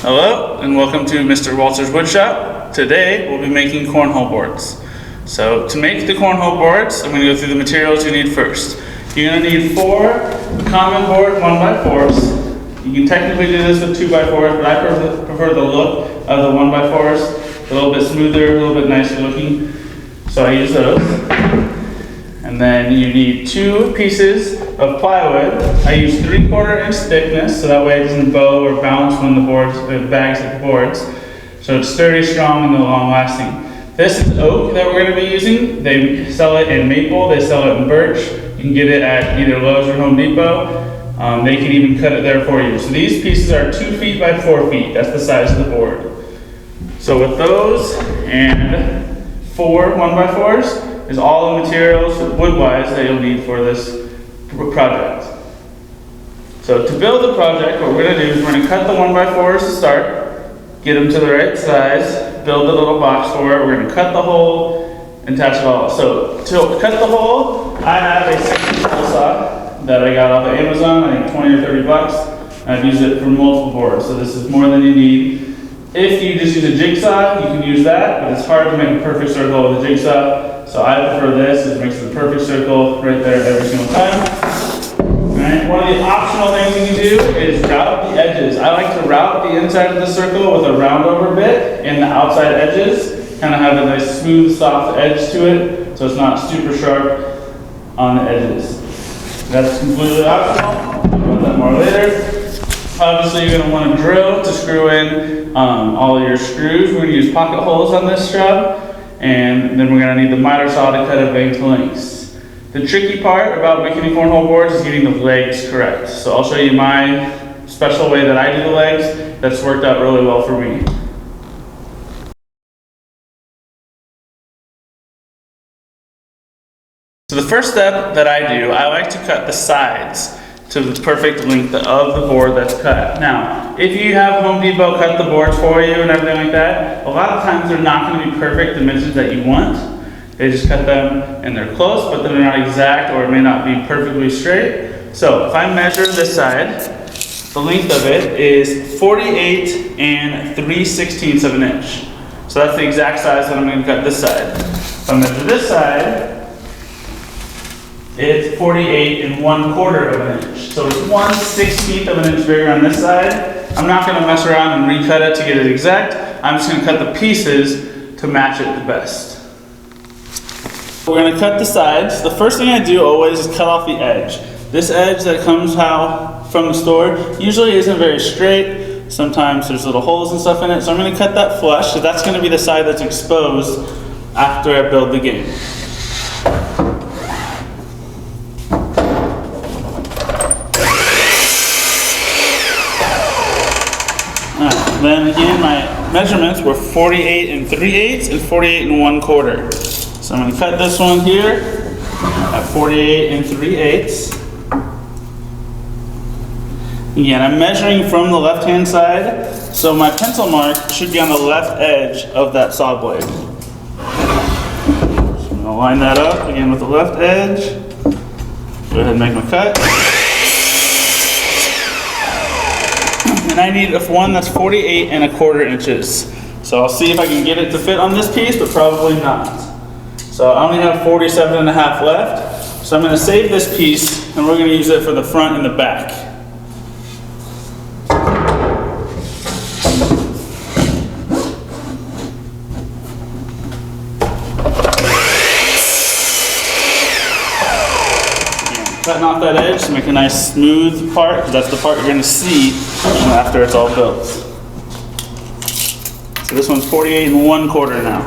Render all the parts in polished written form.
Hello and welcome to Mr. Walter's Woodshop. Today we'll be making cornhole boards. So to make the cornhole boards, I'm going to go through the materials you need first. You're going to need 4 common board 1x4s. You can technically do this with 2x4s, but I prefer the look of the 1x4s. A little bit smoother, a little bit nicer looking. So I use those. And then you need 2 pieces of plywood. I use 3/4 inch thickness, so that way it doesn't bow or bounce when the bags hit the boards. So it's sturdy, strong, and long lasting. This is oak that we're going to be using. They sell it in maple, they sell it in birch. You can get it at either Lowe's or Home Depot. They can even cut it there for you. So these pieces are 2 feet by 4 feet. That's the size of the board. So with those and 4 1x4s, is all the materials wood-wise that you'll need for this project. So to build the project, what we're going to do is we're going to cut the 1x4s to start, get them to the right size, build a little box for it. We're going to cut the hole and attach it all. So to cut the hole, I have a 6-inch hole saw that I got off of Amazon, I think 20 or 30 bucks. I've used it for multiple boards, so this is more than you need. If you just use a jigsaw, you can use that, but it's hard to make a perfect circle with a jigsaw. So I prefer this. It makes the perfect circle right there every single time. Alright, one of the optional things you can do is route the edges. I like to route the inside of the circle with a round over bit and the outside edges. Kind of have a nice smooth, soft edge to it, so it's not super sharp on the edges. That's completely optional. We'll do that more later. Obviously, you're going to want to drill to screw in all of your screws. We're going to use pocket holes on this job. And then we're going to need the miter saw to cut it to lengths. The tricky part about making cornhole boards is getting the legs correct. So I'll show you my special way that I do the legs that's worked out really well for me. So the first step that I do, I like to cut the sides to the perfect length of the board that's cut. Now, if you have Home Depot cut the boards for you and everything like that, a lot of times they're not going to be perfect dimensions that you want. They just cut them and they're close, but they're not exact or it may not be perfectly straight. So if I measure this side, the length of it is 48 and 3/16 of an inch. So that's the exact size that I'm going to cut this side. If I measure this side, it's 48 and 1/4 of an inch. So it's 1/16 of an inch bigger on this side. I'm not going to mess around and recut it to get it exact. I'm just going to cut the pieces to match it the best. We're going to cut the sides. The first thing I do always is cut off the edge. This edge that comes out from the store usually isn't very straight. Sometimes there's little holes and stuff in it. So I'm going to cut that flush. So that's going to be the side that's exposed after I build the game. Then again, my measurements were 48 and 3/8 and 48 and 1/4. So I'm going to cut this one here at 48 and 3/8. Again, I'm measuring from the left-hand side, so my pencil mark should be on the left edge of that saw blade. So I'm going to line that up again with the left edge. Go ahead and make my cut. And I need one that's 48 and 1/4 inches. So I'll see if I can get it to fit on this piece, but probably not. So I only have 47 and a half left. So I'm going to save this piece and we're going to use it for the front and the back. Cutting off that edge to make a nice smooth part, because that's the part you're going to see after it's all built. So this one's 48 and 1/4 now.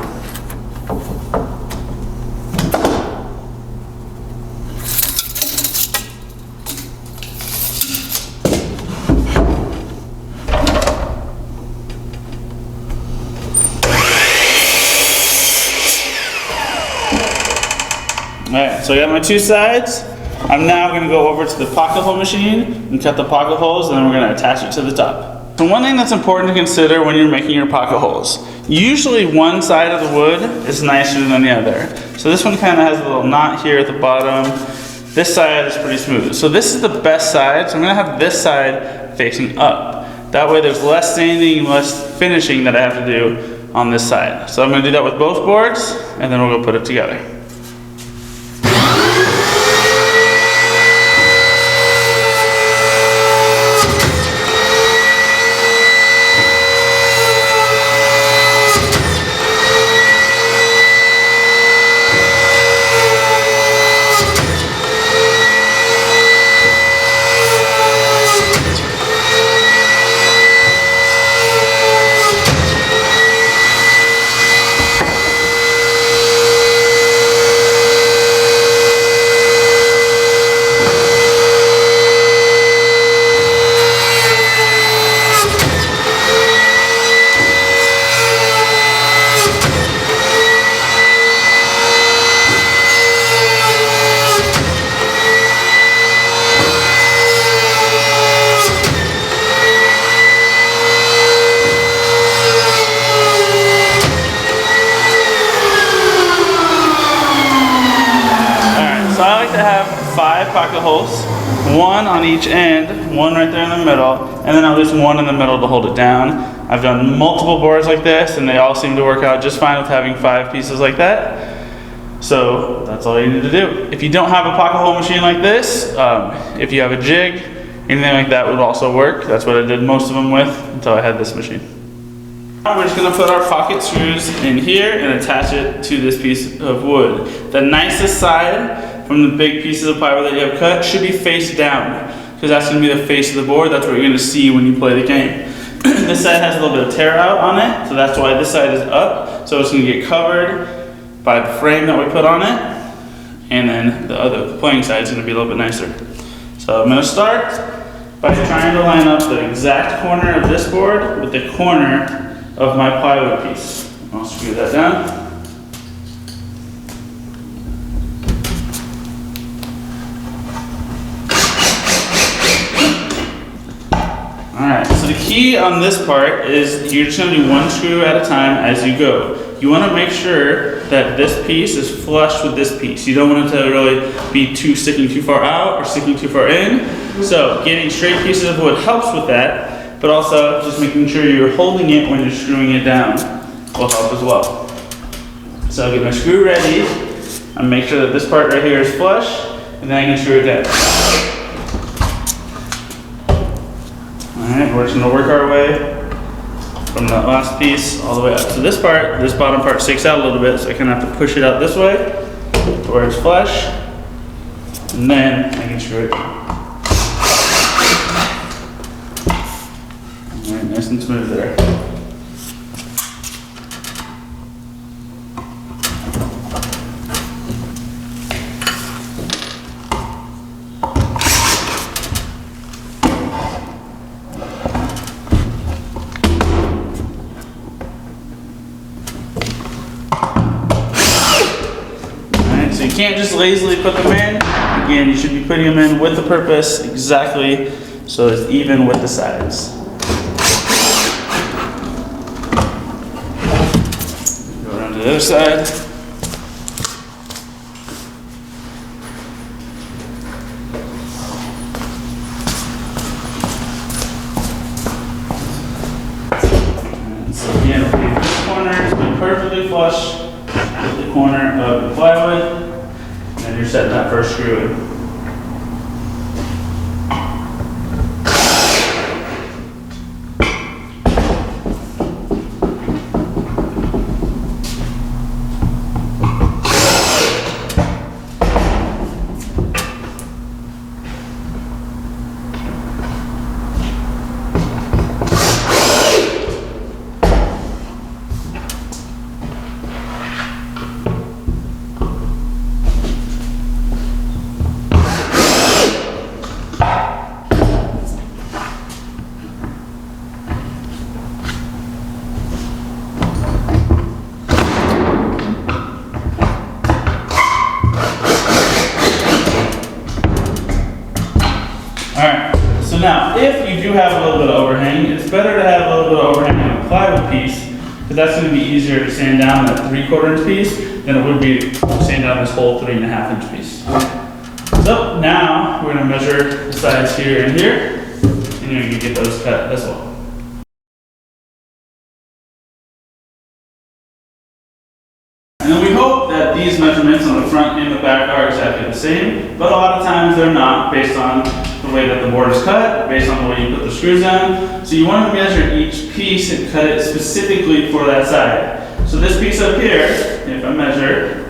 Alright, so I got my 2 sides. I'm now going to go over to the pocket hole machine and cut the pocket holes, and then we're going to attach it to the top. So one thing that's important to consider when you're making your pocket holes, usually one side of the wood is nicer than the other. So this one kind of has a little knot here at the bottom. This side is pretty smooth. So this is the best side, so I'm going to have this side facing up. That way there's less sanding, less finishing that I have to do on this side. So I'm gonna do that with both boards, and then we'll go put it together. So I like to have 5 pocket holes, 1 on each end, 1 right there in the middle, and then at least 1 in the middle to hold it down. I've done multiple boards like this, and they all seem to work out just fine with having 5 pieces like that. So that's all you need to do. If you don't have a pocket hole machine like this, if you have a jig, anything like that would also work. That's what I did most of them with until I had this machine. We're just going to put our pocket screws in here and attach it to this piece of wood. The nicest side from the big pieces of plywood that you have cut should be face down, because that's going to be the face of the board. That's what you're going to see when you play the game. This side has a little bit of tear out on it, so that's why this side is up. So it's going to get covered by the frame that we put on it, and then the playing side is going to be a little bit nicer. So I'm going to start by trying to line up the exact corner of this board with the corner of my plywood piece. I'll screw that down. Alright, so the key on this part is you're just going to do 1 screw at a time as you go. You want to make sure that this piece is flush with this piece. You don't want it to really be sticking too far out or sticking too far in. So getting straight pieces of wood helps with that, but also just making sure you're holding it when you're screwing it down will help as well. So I'll get my screw ready and make sure that this part right here is flush, and then I can screw it down. Alright, we're just going to work our way from that last piece all the way up. So this part, this bottom part sticks out a little bit, so I kind of have to push it out this way to where it's flush, and then I can screw it down. Alright, nice and smooth there. So you can't just lazily put them in. Again, you should be putting them in with the purpose exactly so it's even with the sides. Go around to the other side. And so again, this corner is going to be perfectly flush with the corner of the plywood. And you're setting that first screw in. Alright, so now if you do have a little bit of overhang, it's better to have a little bit of overhang on a plywood piece, because that's going to be easier to sand down that 3/4 inch piece than it would be to sand down this whole 3.5 inch piece. So now we're going to measure the sides here and here, and you're going to get those cut as well. measurements on the front and the back are exactly the same, but a lot of times they're not, based on the way that the board is cut, based on the way you put the screws in. So you want to measure each piece and cut it specifically for that side. So this piece up here, if I measure,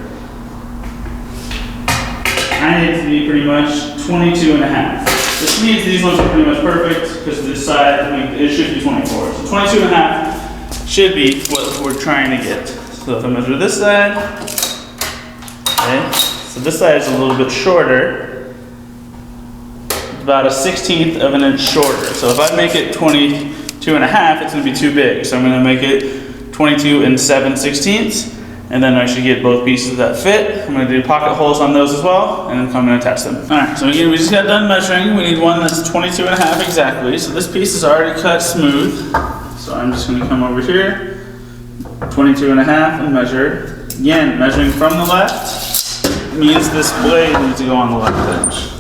I need to be pretty much 22 and a half. This means these ones are pretty much perfect because this side, it should be 24. So 22 and a half should be what we're trying to get. So if I measure this side, okay, so this side is a little bit shorter, about a 1/16 of an inch shorter. So if I make it 22 and a half, it's going to be too big. So I'm going to make it 22 and 7/16. And then I should get both pieces that fit. I'm going to do pocket holes on those as well, and then come and attach them. All right, so again, we just got done measuring. We need one that's 22 and a half exactly. So this piece is already cut smooth. So I'm just going to come over here, 22 and a half, and measure. Again, measuring from the left means this blade needs to go on the left edge.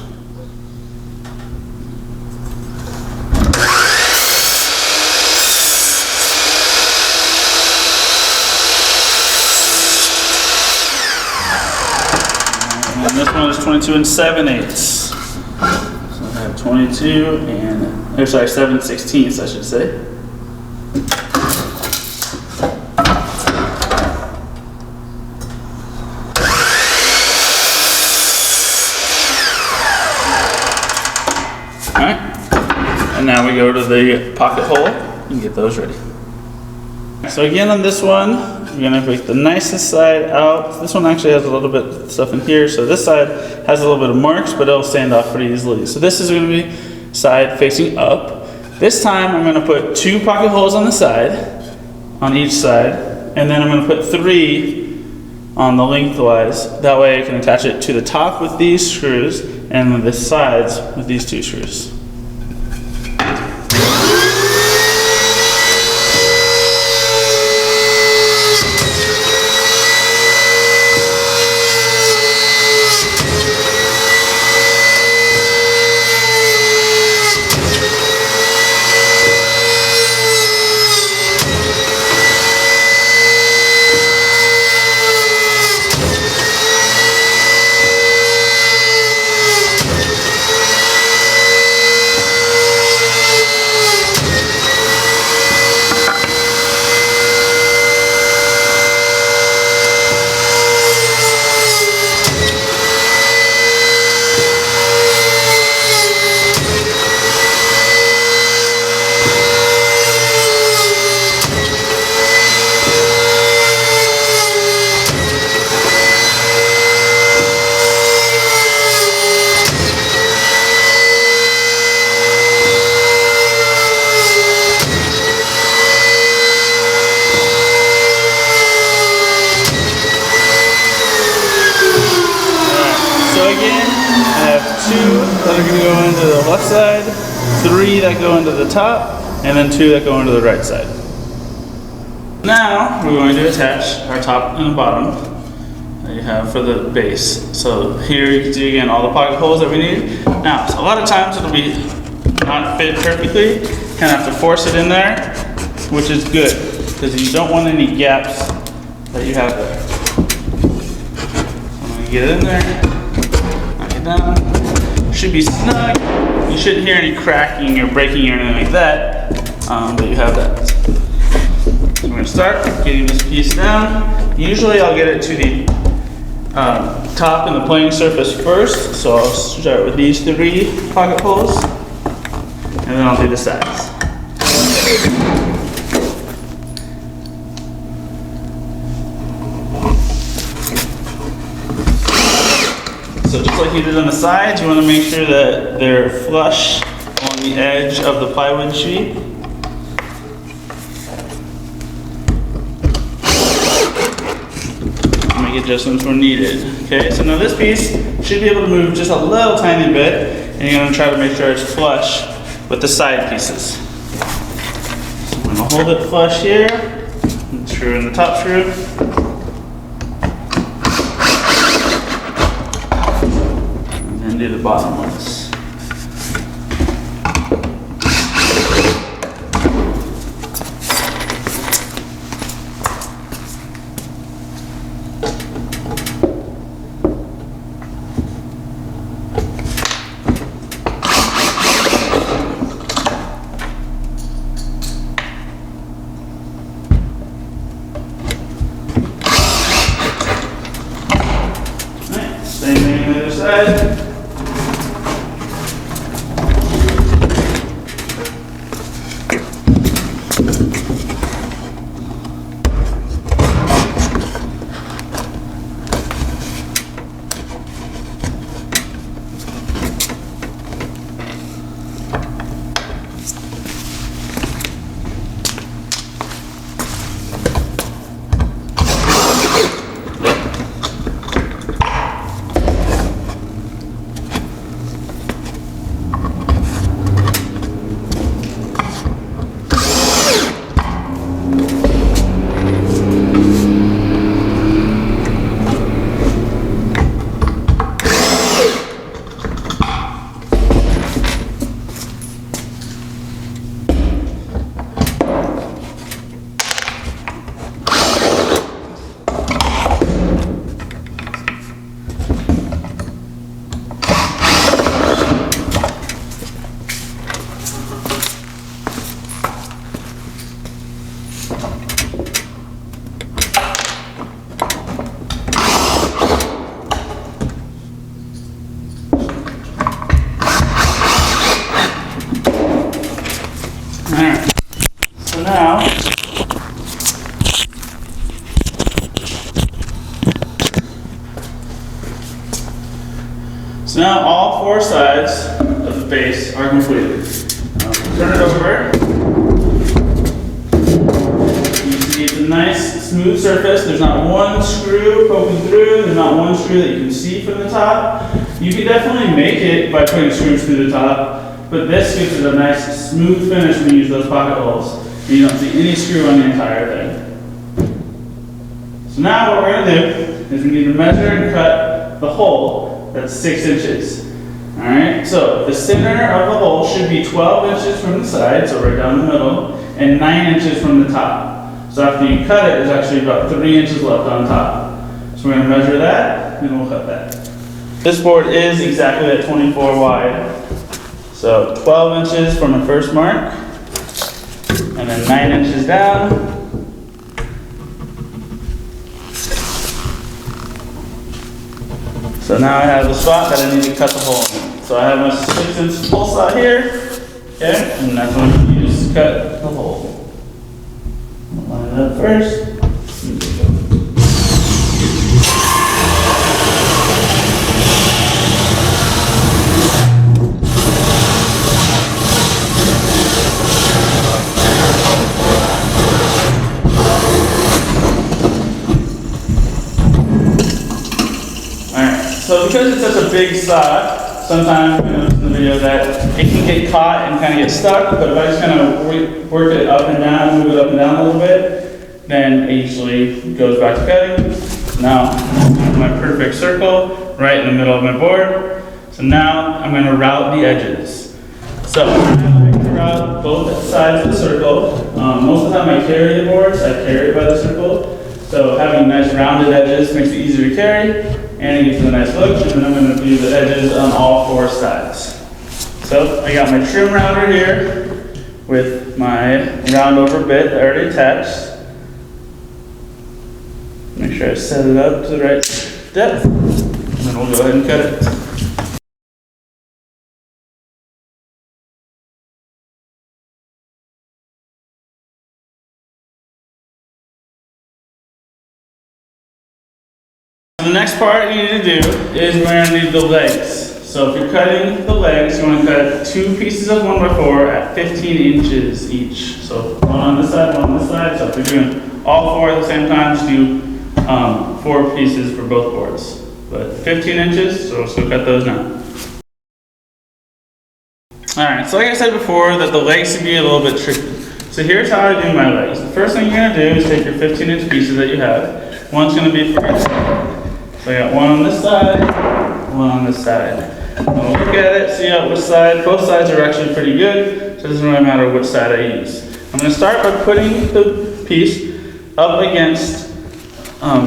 And this one is 22 and 7/8. So I have 22 and, or sorry, 7/16, I should say. All right, and now we go to the pocket hole and get those ready. So again on this one, we're gonna pick the nicest side out. This one actually has a little bit of stuff in here. So this side has a little bit of marks, but it'll stand off pretty easily. So this is gonna be side facing up. This time I'm gonna put 2 pocket holes on the side, on each side, and then I'm gonna put 3 on the lengthwise. That way I can attach it to the top with these screws and the sides with these 2 screws. That are going to go into the left side, 3 that go into the top, and then 2 that go into the right side. Now we're going to attach our top and the bottom that you have for the base. So here you can see again all the pocket holes that we need. Now, so a lot of times it'll be not fit perfectly. Kind of have to force it in there, which is good because you don't want any gaps that you have there. I'm going to get it in there, knock it down. Should be snug. You shouldn't hear any cracking or breaking or anything like that, but you have that. So we're going to start getting this piece down. Usually I'll get it to the top and the playing surface first, so I'll start with these 3 pocket holes, and then I'll do the sides. So just like you did on the sides, you want to make sure that they're flush on the edge of the plywood sheet. Make adjustments where needed. Okay, so now this piece should be able to move just a little tiny bit, and you're going to try to make sure it's flush with the side pieces. So I'm going to hold it flush here, and screw in the top screw. And do the bottom ones. Alright, so now, all four sides of the base are completed. Turn it over. You see it's a nice smooth surface. There's not one screw poking through. There's not one screw that you can see from the top. You can definitely make it by putting screws through the top, but this gives it a nice smooth finish when you use those pocket holes. And you don't see any screw on the entire thing. So now what we're going to do is we need to measure and cut the hole that's 6 inches. Alright, so the center of the hole should be 12 inches from the side, so right down the middle, and 9 inches from the top. So after you cut it, there's actually about 3 inches left on top. So we're going to measure that, and we'll cut that. This board is exactly at 24 wide. So 12 inches from the first mark, and then 9 inches down. So now I have the spot that I need to cut the hole in. So I have my 6-inch hole saw here, okay, and that's what I'm going to use to cut the hole. I'll line it up first. So because it's such a big saw, sometimes we notice in the video that it can get caught and kind of get stuck, but if I just kind of work it up and down, move it up and down a little bit, then it usually goes back to cutting. Now, I have my perfect circle right in the middle of my board. So now I'm going to route the edges. So I like to route both sides of the circle. Most of the time I carry the boards, I carry it by the circle. So having nice rounded edges makes it easier to carry. And it gives it a nice look, and then I'm going to do the edges on all 4 sides. So I got my trim router here with my round over bit already attached. Make sure I set it up to the right depth, and then we'll go ahead and cut it. The next part you need to do is we're going to need the legs. So if you're cutting the legs, you want to cut 2 pieces of 1x4 at 15 inches each. So one on this side, one on this side. So if you're doing all 4 at the same time, just do 4 pieces for both boards. But 15 inches, so let's go cut those now. Alright, so like I said before, that the legs can be a little bit tricky. So here's how I do my legs. The first thing you're going to do is take your 15-inch pieces that you have. One's going to be for each side. So I got one on this side, one on this side. I'll look at it, see which side. Both sides are actually pretty good, so it doesn't really matter which side I use. I'm going to start by putting the piece up against,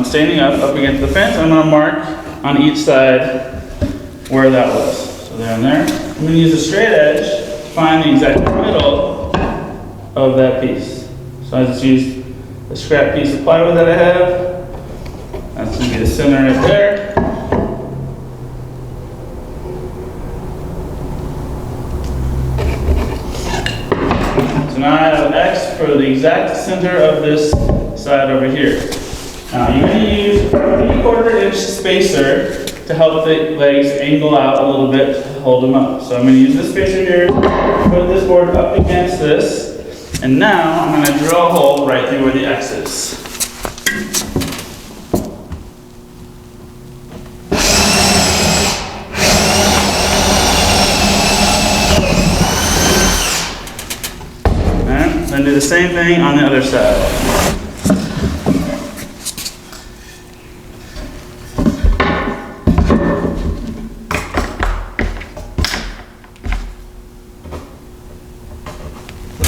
standing up against the fence. I'm going to mark on each side where that was. So there and there. I'm going to use a straight edge to find the exact middle of that piece. So I just used a scrap piece of plywood that I have. That's going to be the center right there. So now I have an X for the exact center of this side over here. Now you're going to use a 3/4 inch spacer to help the legs angle out a little bit to hold them up. So I'm going to use this spacer here, put this board up against this, and now I'm going to drill a hole right through where the X is. Then do the same thing on the other side.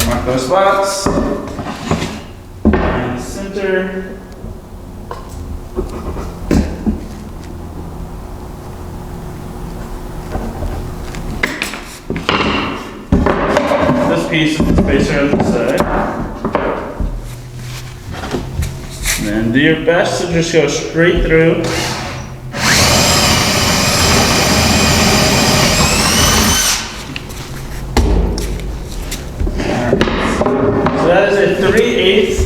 Mark those spots. And the center. Piece of the spacer on the side. And then do your best to just go straight through. Alright,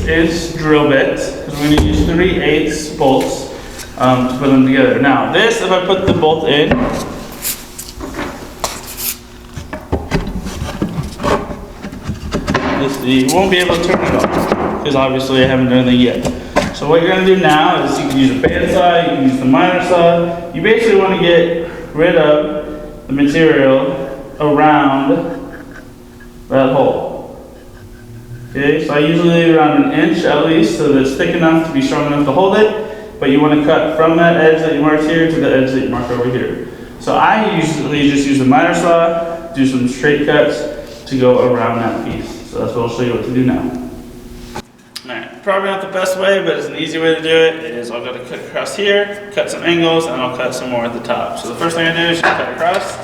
1/6" drill bit, because we're going to use 3/8 bolts to put them together. Now this, if I put the bolt in, you won't be able to turn it off, because obviously I haven't done anything yet. So what you're going to do now is you can use a bandsaw, you can use the miter saw. You basically want to get rid of the material around that hole. Okay, so I usually leave around 1 inch at least, so that it's thick enough to be strong enough to hold it, but you want to cut from that edge that you marked here to the edge that you marked over here. So I usually just use the miter saw, do some straight cuts to go around that piece. So that's what I'll show you what to do now. Alright, probably not the best way, but it's an easy way to do it. Is I'll go to cut across here, cut some angles, and I'll cut some more at the top. So the first thing I do is just cut across.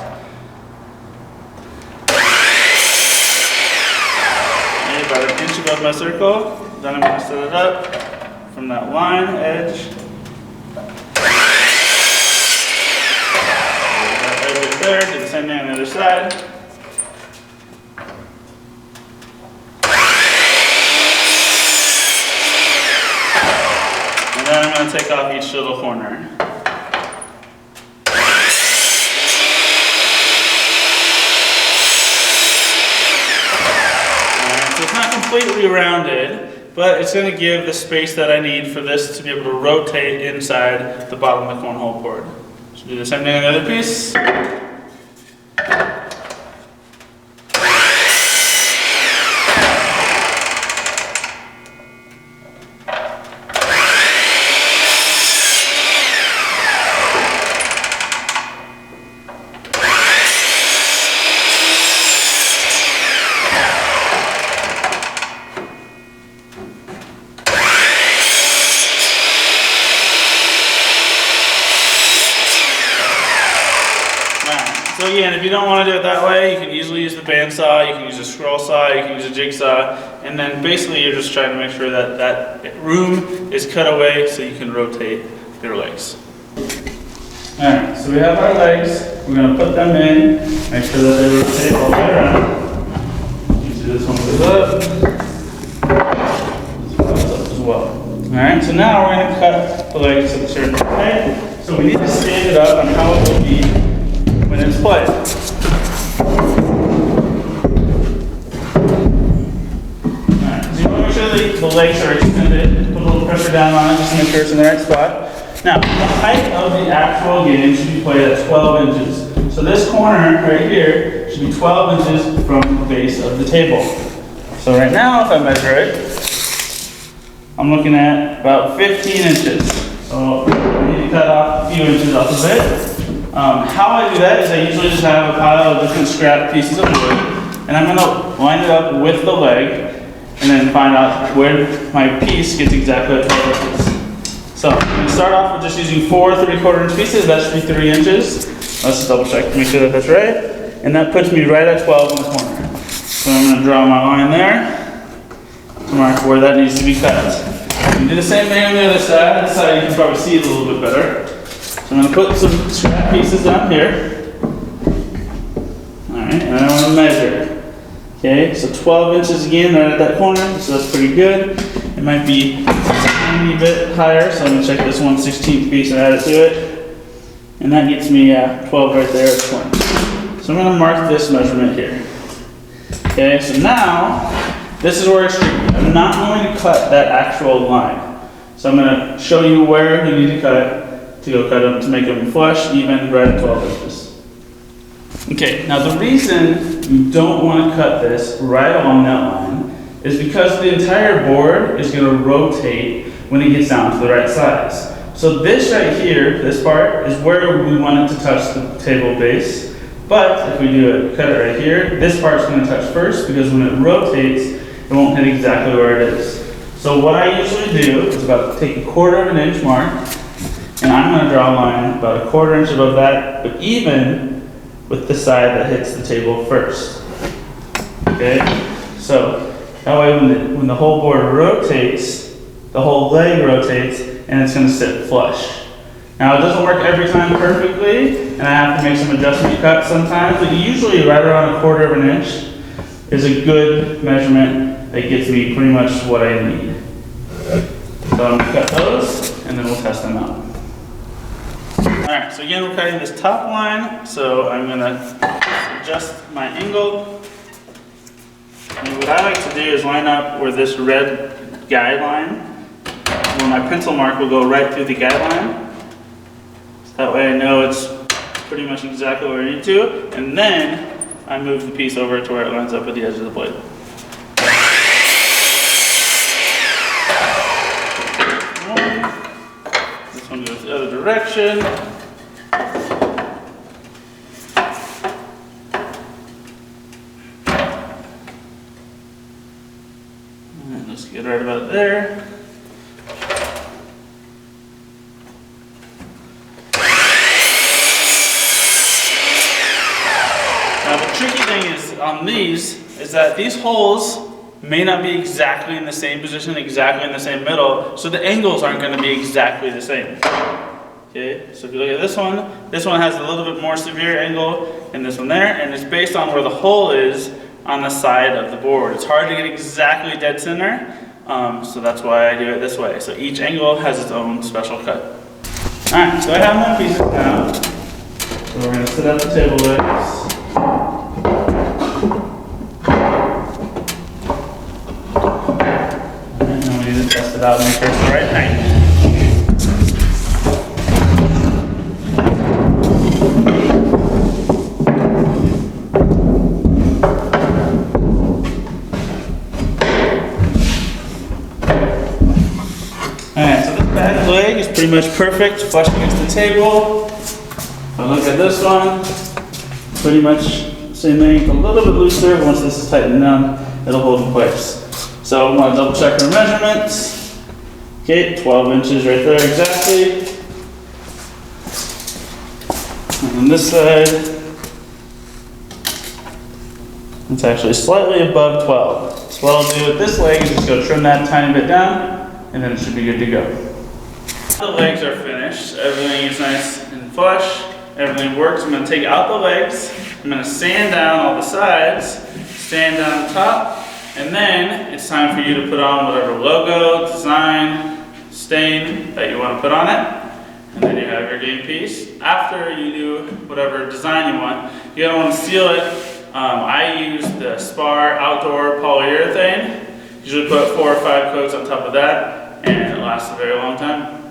Okay, about 1 inch above my circle. Then I'm going to set it up from that line edge. That edge right there, do the same thing on the other side. And then I'm going to take off each little corner. Alright, so it's not completely rounded, but it's going to give the space that I need for this to be able to rotate inside the bottom of the cornhole board. So do the same thing on the other piece. So again, if you don't want to do it that way, you can easily use the bandsaw, you can use a scroll saw, you can use a jigsaw, and then basically you're just trying to make sure that that room is cut away so you can rotate your legs. Alright, so we have our legs, we're going to put them in, make sure that they rotate all the way around. You see this one goes up, this one goes up as well. Alright, so now we're going to cut the legs at a certain height, so we need to stand it up on how it will be when it's played. Alright, so you want to make sure the legs are extended, put a little pressure down on it just to make sure it's in the right spot. Now, the height of the actual game should be played at 12 inches. So this corner right here should be 12 inches from the base of the table. So right now, if I measure it, I'm looking at about 15 inches. So I need to cut off a few inches off of it. How I do that is I usually just have a pile of different scrap pieces of wood, and I'm going to line it up with the leg, and then find out where my piece gets exactly at 12 inches. So I'm going to start off with just using 4 3/4 inch pieces. That should be 3 inches. Let's just double check to make sure that that's right. And that puts me right at 12 in the corner. So I'm going to draw my line there to mark where that needs to be cut. And do the same thing on the other side. This side you can probably see it a little bit better. So I'm going to put some scrap pieces down here. Alright, and I want to measure. Okay, so 12 inches again right at that corner, so that's pretty good. It might be a tiny bit higher, so I'm going to check this 1/16 piece and add it to it. And that gets me 12 right there at the corner. So I'm going to mark this measurement here. Okay, so now, this is where it's tricky. I'm not going to cut that actual line. So I'm going to show you where you need to cut it. To go cut them to make them flush, even right at 12 inches. Okay, now the reason you don't want to cut this right along that line is because the entire board is going to rotate when it gets down to the right size. So this right here, this part, is where we want it to touch the table base. But if we do it, cut it right here, this part's going to touch first because when it rotates, it won't hit exactly where it is. So what I usually do is take a 1/4 inch mark, and I'm going to draw a line about a 1/4 inch above that, but even with the side that hits the table first. Okay? So that way when the whole board rotates, the whole leg rotates, and it's going to sit flush. Now it doesn't work every time perfectly, and I have to make some adjustment cuts sometimes, but usually right around a 1/4 inch is a good measurement that gets me pretty much what I need. So I'm gonna cut those and then we'll test them out. Alright, so again we're cutting this top line, so I'm gonna adjust my angle. And what I like to do is line up where this red guideline, where my pencil mark will go right through the guideline. So that way I know it's pretty much exactly where I need to, and then I move the piece over to where it lines up with the edge of the blade. This one goes the other direction. And let's get right about there. Now the tricky thing is on these is that these holes may not be exactly in the same position, exactly in the same middle, so the angles aren't going to be exactly the same. Okay, so if you look at this one has a little bit more severe angle than this one there, and it's based on where the hole is on the side of the board. It's hard to get exactly dead center, so that's why I do it this way. So each angle has its own special cut. Alright, so I have my pieces now. So we're going to set up the table legs. And then we need to test it out and make sure it's the right height. Alright, so this back leg is pretty much perfect, flush against the table. If I look at this one, pretty much same thing, a little bit looser, but once this is tightened down, it'll hold in place. So I'm going to double check our measurements. Okay, 12 inches right there exactly. And on this side, it's actually slightly above 12. So what I'll do with this leg is just go trim that tiny bit down, and then it should be good to go. The legs are finished. Everything is nice and flush. Everything works. I'm going to take out the legs. I'm going to sand down all the sides, sand down the top, and then it's time for you to put on whatever logo, design, stain that you want to put on it. And then you have your game piece. After you do whatever design you want, you're going to want to seal it. I use the Spar Outdoor Polyurethane. Usually put 4 or 5 coats on top of that, and it lasts a very long time.